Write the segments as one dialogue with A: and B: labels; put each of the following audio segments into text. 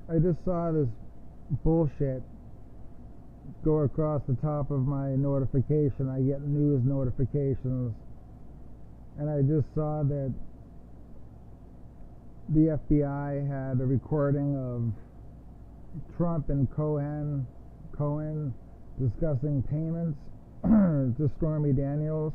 A: I just saw this bullshit go across the top of my notification. I get news notifications, and I just saw that the FBI had a recording of Trump and Cohen discussing payments to Stormy Daniels.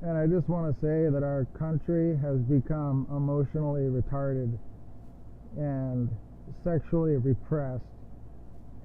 A: And I just want to say that our country has become emotionally retarded and sexually repressed,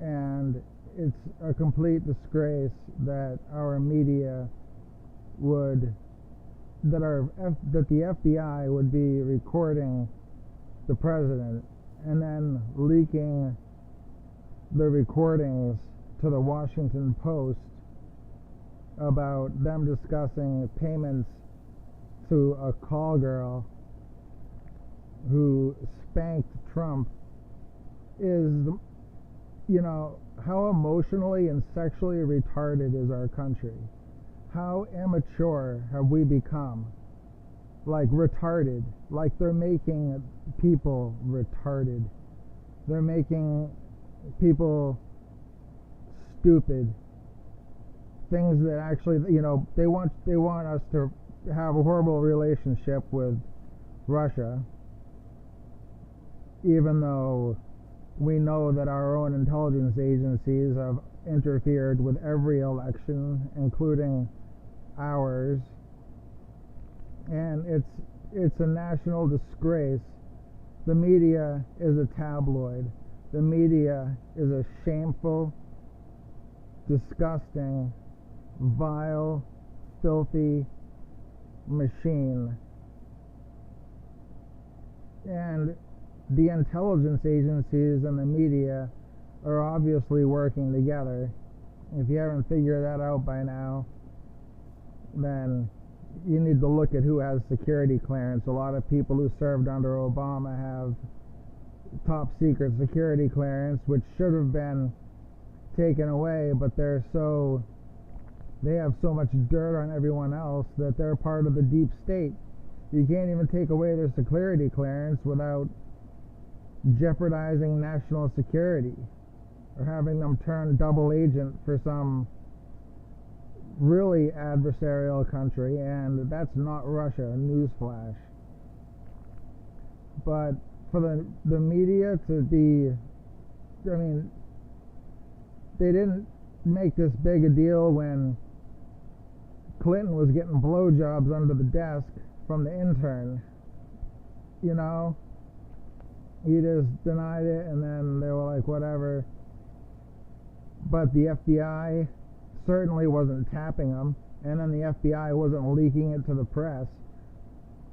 A: and it's a complete disgrace that our media would that the FBI would be recording the president and then leaking the recordings to the Washington Post about them discussing payments to a call girl who spanked Trump. Is, how emotionally and sexually retarded is our country? How immature have we become? Like retarded. Like they're making people retarded. They're making people stupid. Things that actually, they want us to have a horrible relationship with Russia, even though we know that our own intelligence agencies have interfered with every election, including ours. And it's a national disgrace. The media is a tabloid. The media is a shameful, disgusting, vile, filthy machine. And the intelligence agencies and the media are obviously working together. If you haven't figured that out by now, then you need to look at who has security clearance. A lot of people who served under Obama have top secret security clearance, which should have been taken away, but they have so much dirt on everyone else that they're part of the deep state. You can't even take away their security clearance without jeopardizing national security or having them turn double agent for some really adversarial country, and that's not Russia, newsflash. But for the media to be, they didn't make this big a deal when Clinton was getting blowjobs under the desk from the intern. He just denied it, and then they were like, whatever. But the FBI certainly wasn't tapping him, and then the FBI wasn't leaking it to the press.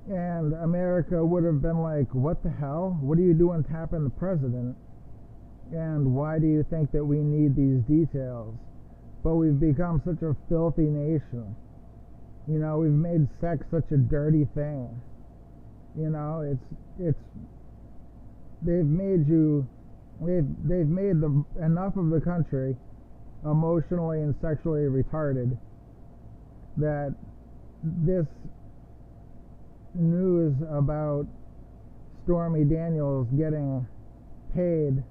A: And America would have been like, what the hell? What are you doing tapping the president? And why do you think that we need these details? But we've become such a filthy nation. We've made sex such a dirty thing. They've made enough of the country emotionally and sexually retarded that this news about Stormy Daniels getting paid,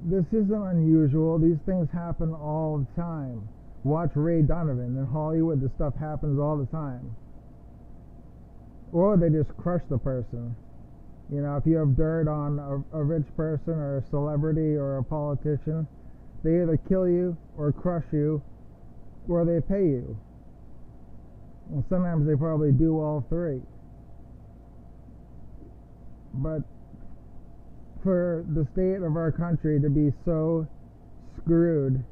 A: this isn't unusual. These things happen all the time. Watch Ray Donovan. In Hollywood, this stuff happens all the time. Or they just crush the person. If you have dirt on a rich person or a celebrity or a politician, they either kill you or crush you or they pay you. And sometimes they probably do all three. But for the state of our country to be so screwed.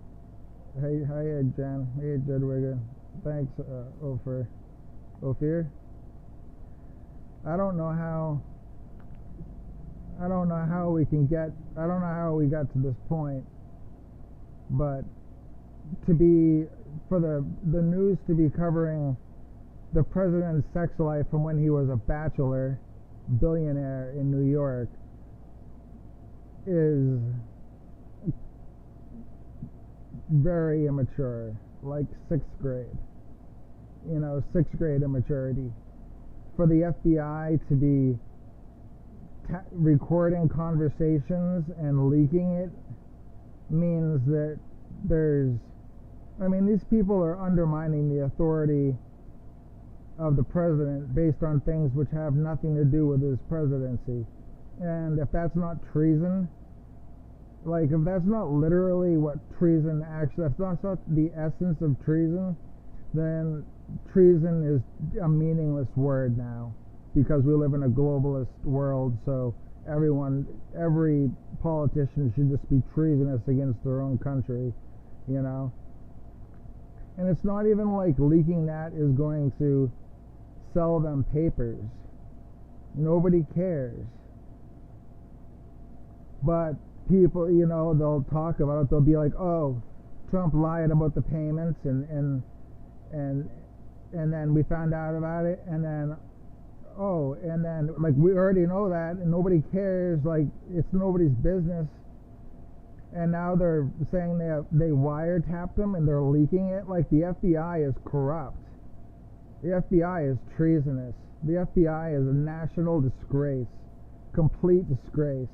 A: Hey, hi, Jen. Hey, Jedwigger. Thanks, Ophir. I don't know how we got to this point, but for the news to be covering the president's sex life from when he was a bachelor billionaire in New York is very immature, like sixth grade immaturity. for the FBI to be recording conversations and leaking it means that these people are undermining the authority of the president based on things which have nothing to do with his presidency. And if that's not treason, if that's not literally what treason actually, if that's not the essence of treason, then treason is a meaningless word now, because we live in a globalist world. So every politician should just be treasonous against their own country, And it's not even like leaking that is going to sell them papers. Nobody cares. But people, they'll talk about it. They'll be like, oh, Trump lied about the payments and then we found out about it, and then we already know that and nobody cares, it's nobody's business. And now they're saying they wiretapped them and they're leaking it. The FBI is corrupt. The FBI is treasonous. The FBI is a national disgrace. Complete disgrace.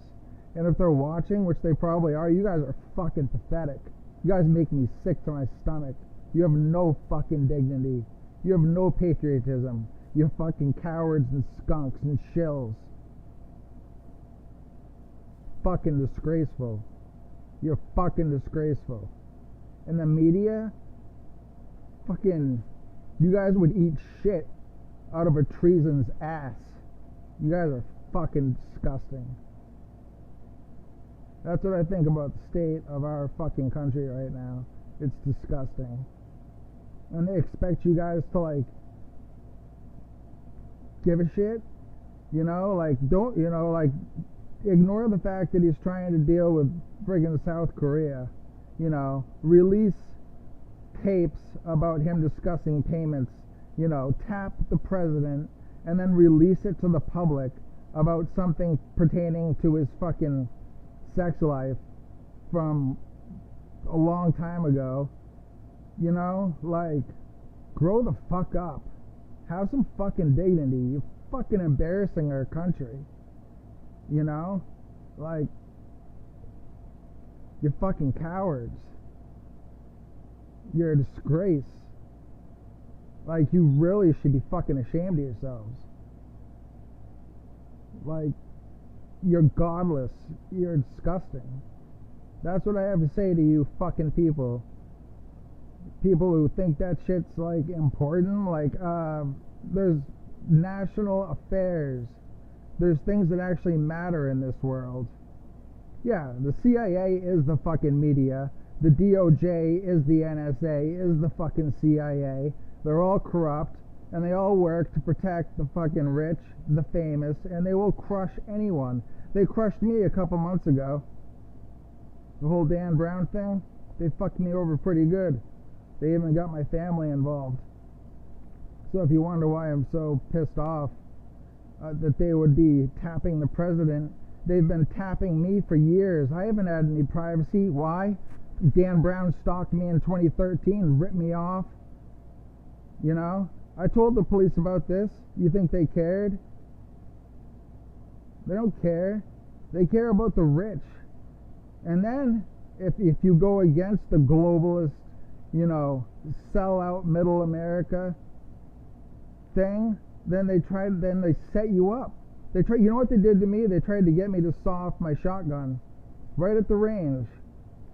A: And if they're watching, which they probably are, you guys are fucking pathetic. You guys make me sick to my stomach. You have no fucking dignity. You have no patriotism. You're fucking cowards and skunks and shills. Fucking disgraceful. You're fucking disgraceful. And the media, you guys would eat shit out of a treason's ass. You guys are fucking disgusting. That's what I think about the state of our fucking country right now. It's disgusting. And they expect you guys to give a shit. Ignore the fact that he's trying to deal with friggin' South Korea. Release tapes about him discussing payments. Tap the president and then release it to the public about something pertaining to his fucking sex life from a long time ago. Grow the fuck up. Have some fucking dignity. You're fucking embarrassing our country. You're fucking cowards. You're a disgrace. You really should be fucking ashamed of yourselves. You're godless. You're disgusting. That's what I have to say to you fucking people. People who think that shit's important. There's national affairs. There's things that actually matter in this world. Yeah, the CIA is the fucking media. The DOJ is the NSA, is the fucking CIA. They're all corrupt, and they all work to protect the fucking rich, the famous, and they will crush anyone. They crushed me a couple months ago. The whole Dan Brown thing, they fucked me over pretty good. They even got my family involved. So if you wonder why I'm so pissed off that they would be tapping the president, they've been tapping me for years. I haven't had any privacy. Why? Dan Brown stalked me in 2013, ripped me off. I told the police about this. You think they cared? They don't care. They care about the rich. And then if you go against the globalist, sell out middle America thing, then they set you up. You know what they did to me? They tried to get me to saw off my shotgun right at the range.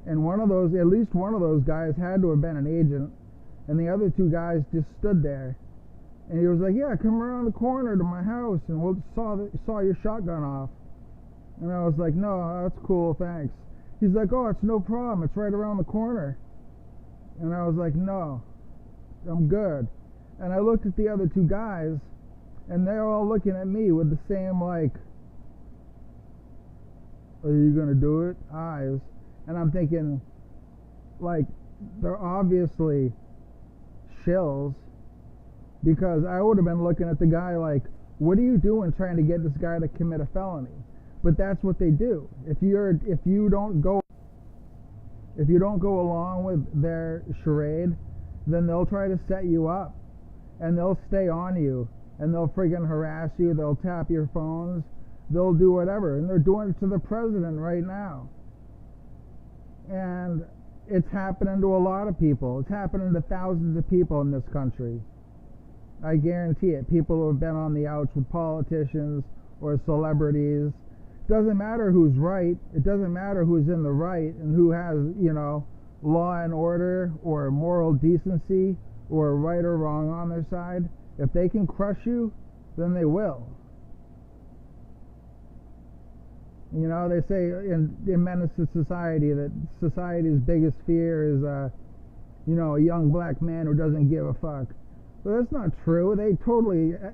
A: And at least one of those guys had to have been an agent, and the other two guys just stood there. And he was like, yeah, come around the corner to my house and we'll saw your shotgun off. And I was like, no, that's cool, thanks. He's like, oh, it's no problem, it's right around the corner. And I was like, no, I'm good. And I looked at the other two guys, and they're all looking at me with the same are you gonna do it? Eyes. And I'm thinking, they're obviously shills, because I would have been looking at the guy what are you doing trying to get this guy to commit a felony? But that's what they do. If you don't go along with their charade, then they'll try to set you up, and they'll stay on you and they'll friggin' harass you, they'll tap your phones, they'll do whatever, and they're doing it to the president right now. And it's happening to a lot of people. It's happening to thousands of people in this country. I guarantee it. People who have been on the outs with politicians or celebrities. It doesn't matter who's right. It doesn't matter who's in the right and who has, law and order or moral decency or right or wrong on their side. If they can crush you, then they will. They say in Menace to Society that society's biggest fear is, a young black man who doesn't give a fuck. But that's not true. The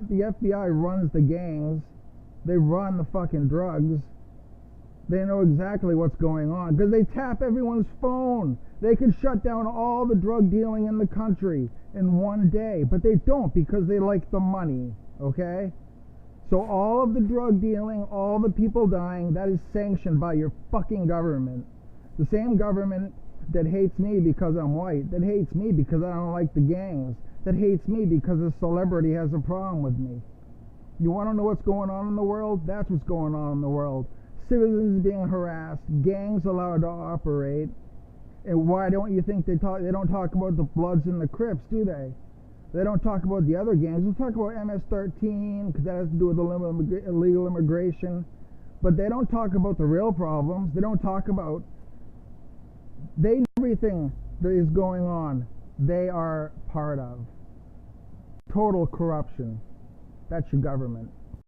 A: FBI runs the gangs. They run the fucking drugs. They know exactly what's going on because they tap everyone's phone. They could shut down all the drug dealing in the country in one day, but they don't because they like the money, okay? So all of the drug dealing, all the people dying, that is sanctioned by your fucking government. The same government that hates me because I'm white, that hates me because I don't like the gangs, that hates me because a celebrity has a problem with me. You want to know what's going on in the world? That's what's going on in the world. Citizens being harassed, gangs allowed to operate. And why don't you think they don't talk about the Bloods and the Crips, do they? They don't talk about the other gangs. They talk about MS-13 because that has to do with illegal immigration. But they don't talk about the real problems. They don't talk about everything that is going on. They are part of total corruption. That's your government.